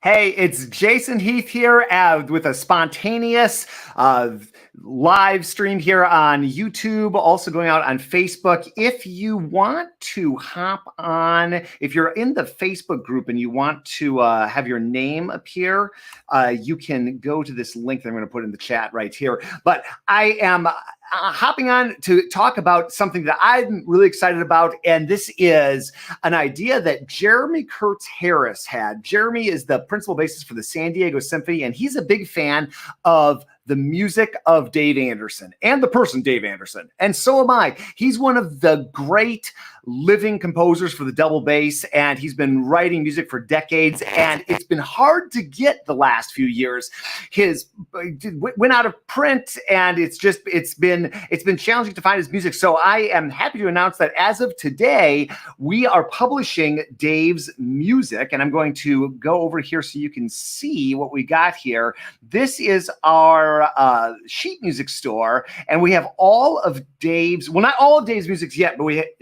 Hey, it's Jason Heath here with a spontaneous live stream here on YouTube, also going out on Facebook. If you want to hop on, if you're in the Facebook group and you want to have your name appear, you can go to this link that I'm going to put in the chat right here. But I am hopping on to talk about something that I'm really excited about, and this is an idea that Jeremy Kurtz Harris had. Jeremy is the principal bassist for the San Diego Symphony, and he's a big fan of the music of Dave Anderson and the person Dave Anderson. And so am I. He's one of the great living composers for the double bass, and he's been writing music for decades, and it's been hard to get the last few years. His went out of print, and it's been challenging to find his music. So I am happy to announce that as of today, we are publishing Dave's music, and I'm going to go over here so you can see what we got here. This is our sheet music store, and we have all of Dave's, well, not all of Dave's music yet,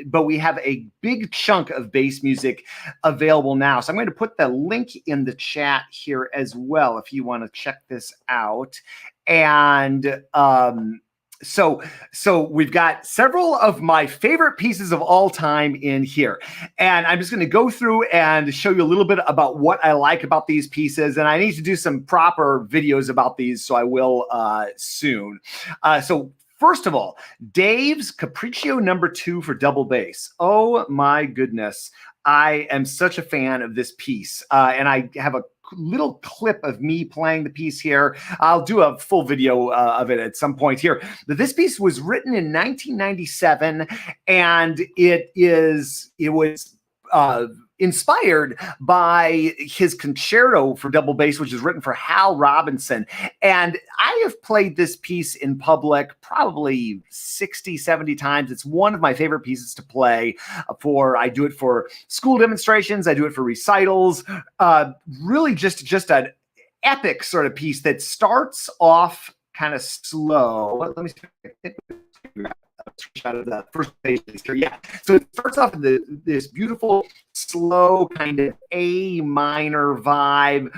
but we have a big chunk of bass music available now. So I'm going to put the link in the chat here as well if you want to check this out. And so we've got several of my favorite pieces of all time in here. And I'm just going to go through and show you a little bit about what I like about these pieces. And I need to do some proper videos about these, so I will soon. So first of all, Dave's Capriccio number 2 for double bass. Oh my goodness. I am such a fan of this piece. And I have a little clip of me playing the piece here. I'll do a full video of it at some point here. But this piece was written in 1997, and it was inspired by his concerto for double bass, which is written for Hal Robinson. And I have played this piece in public probably 60, 70 times. It's one of my favorite pieces to play I do it for school demonstrations. I do it for recitals. Really just an epic sort of piece that starts off kind of slow. Let me see. Shot of the first page here. Yeah. So it starts off in this beautiful, slow kind of A minor vibe,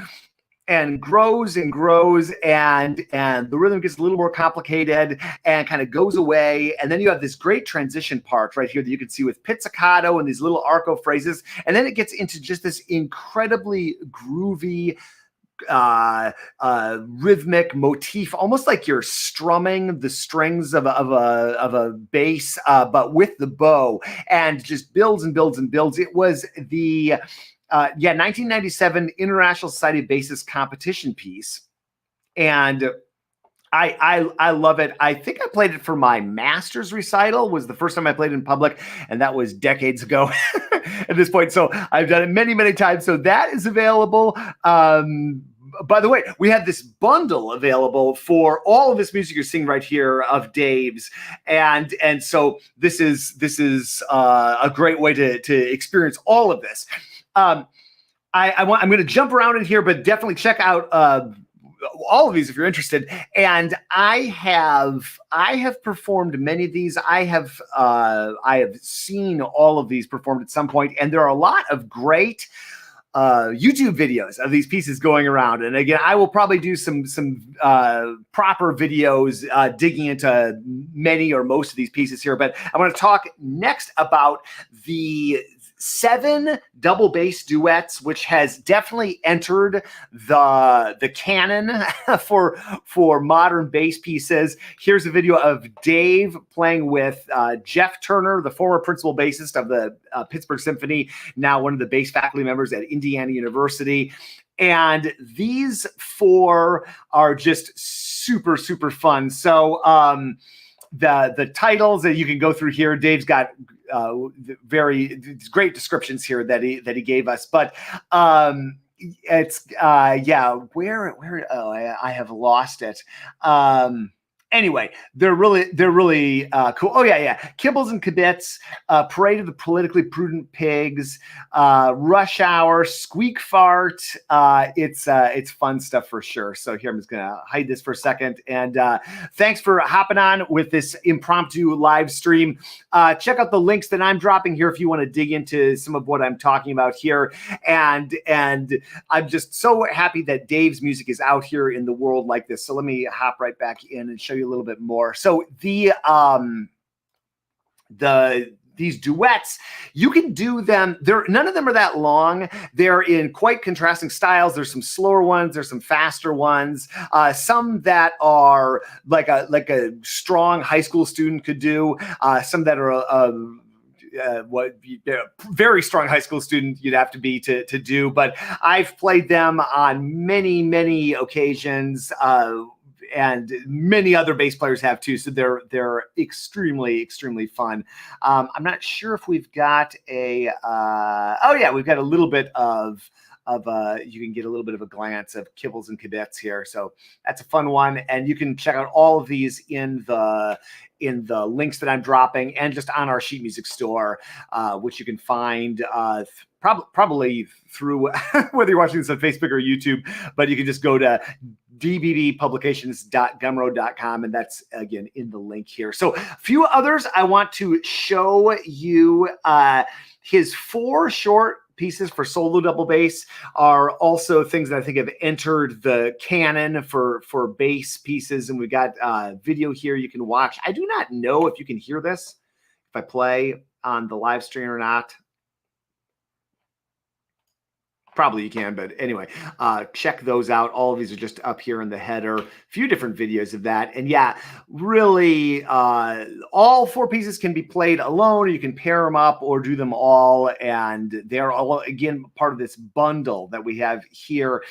and grows and grows, and the rhythm gets a little more complicated and kind of goes away. And then you have this great transition part right here that you can see with pizzicato and these little arco phrases. And then it gets into just this incredibly groovy rhythmic motif, almost like you're strumming the strings of a bass, but with the bow, and just builds and builds and builds. It was the 1997 International Society of Bassists competition piece, and I love it. I think I played it for my master's recital. Was the first time I played in public, and that was decades ago at this point. So I've done it many, many times. So that is available. By the way, we have this bundle available for all of this music you're seeing right here of Dave's, and so this is a great way to experience all of this. I'm going to jump around in here, but definitely check out all of these if you're interested. And I have performed many of these. I have seen all of these performed at some point, and there are a lot of great YouTube videos of these pieces going around. And again, I will probably do some proper videos digging into many or most of these pieces here. But I want to talk next about the 7 double bass duets, which has definitely entered the canon for modern bass pieces. Here's a video of Dave playing with Jeff Turner, the former principal bassist of the Pittsburgh Symphony, now one of the bass faculty members at Indiana University. And these 4 are just super, super fun. So the titles that you can go through here, Dave's got very great descriptions here that he gave us, but it's where I have lost it. Anyway, they're really cool. Oh yeah. Kibbles and Kibits, Parade of the Politically Prudent Pigs, Rush Hour, Squeak Fart. It's fun stuff for sure. So here, I'm just gonna hide this for a second. And thanks for hopping on with this impromptu live stream. Check out the links that I'm dropping here if you want to dig into some of what I'm talking about here. And I'm just so happy that Dave's music is out here in the world like this. So let me hop right back in and show you a little bit more. So these duets, you can do them. None of them are that long. They're in quite contrasting styles. There's some slower ones. There's some faster ones. Some that are like a strong high school student could do. Some that are very strong high school student you'd have to be to do. But I've played them on many occasions. And many other bass players have too, so they're extremely fun. I'm not sure if we've got a. Oh yeah, we've got a little bit of. You can get a little bit of a glance of Kibbles and Kibits here, so that's a fun one. And you can check out all of these in the links that I'm dropping, and just on our sheet music store, which you can find probably through whether you're watching this on Facebook or YouTube, but you can just go to dbbpublications.gumroad.com, and that's again in the link here. So a few others I want to show you. His 4 short pieces for solo double bass are also things that I think have entered the canon for bass pieces, and we've got video here you can watch. I do not know if you can hear this if I play on the live stream or not. Probably you can, but anyway, check those out. All of these are just up here in the header. A few different videos of that. And yeah, really, all 4 pieces can be played alone, or you can pair them up or do them all. And they're all, again, part of this bundle that we have here.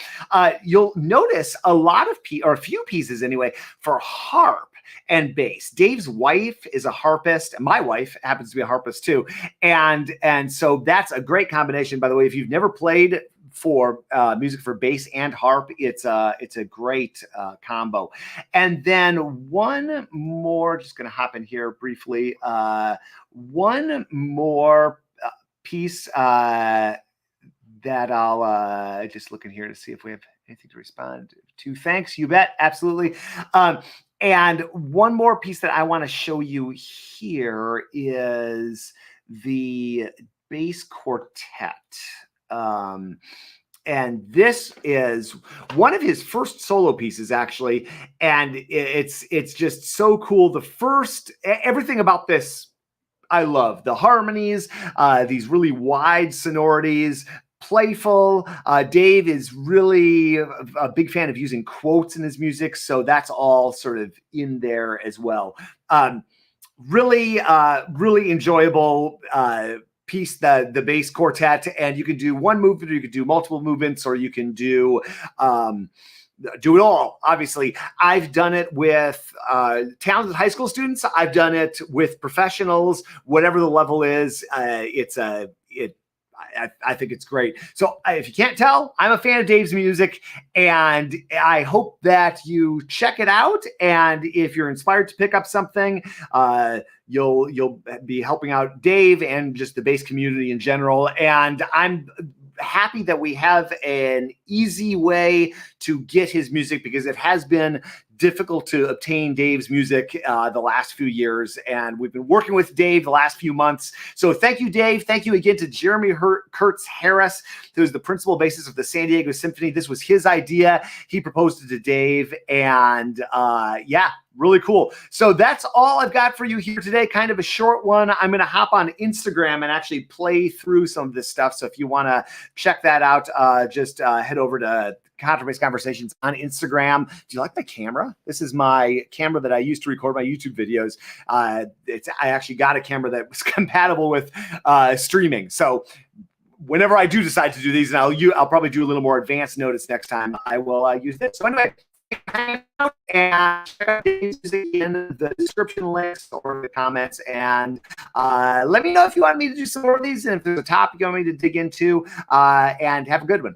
You'll notice a lot of, or a few pieces anyway, for harp and bass. Dave's wife is a harpist. My wife happens to be a harpist too. And so that's a great combination. By the way, if you've never played for music for bass and harp, it's a great combo. And then one more, just going to hop in here briefly. One more piece that I'll just look in here to see if we have anything to respond to. Thanks, you bet, absolutely. And one more piece that I want to show you here is the bass quartet. And this is one of his first solo pieces, actually. And it's just so cool. Everything about this, I love. The harmonies, these really wide sonorities, playful. Dave is really a big fan of using quotes in his music, so that's all sort of in there as well. Really enjoyable piece, the bass quartet, and you can do one movement, or you can do multiple movements, or you can do it all. Obviously, I've done it with talented high school students. I've done it with professionals. Whatever the level is, I think it's great. So if you can't tell, I'm a fan of Dave's music, and I hope that you check it out. And if you're inspired to pick up something, you'll be helping out Dave and just the bass community in general. And I'm happy that we have an easy way to get his music, because it has been difficult to obtain Dave's music the last few years, and we've been working with Dave the last few months. So thank you, Dave. Thank you again to Jeremy Kurtz Harris, who is the principal bassist of the San Diego Symphony. This was his idea. He proposed it to Dave, and yeah, really cool. So that's all I've got for you here today. Kind of a short one. I'm going to hop on Instagram and actually play through some of this stuff. So if you want to check that out, just head over to Contrabass Conversations on Instagram. Do you like my camera? This is my camera that I used to record my YouTube videos. I actually got a camera that was compatible with streaming. So whenever I do decide to do these, and I'll probably do a little more advanced notice next time, I will use this. So anyway, hang out and check out the music in the description links or the comments, and let me know if you want me to do some more of these, and if there's a topic you want me to dig into, and have a good one.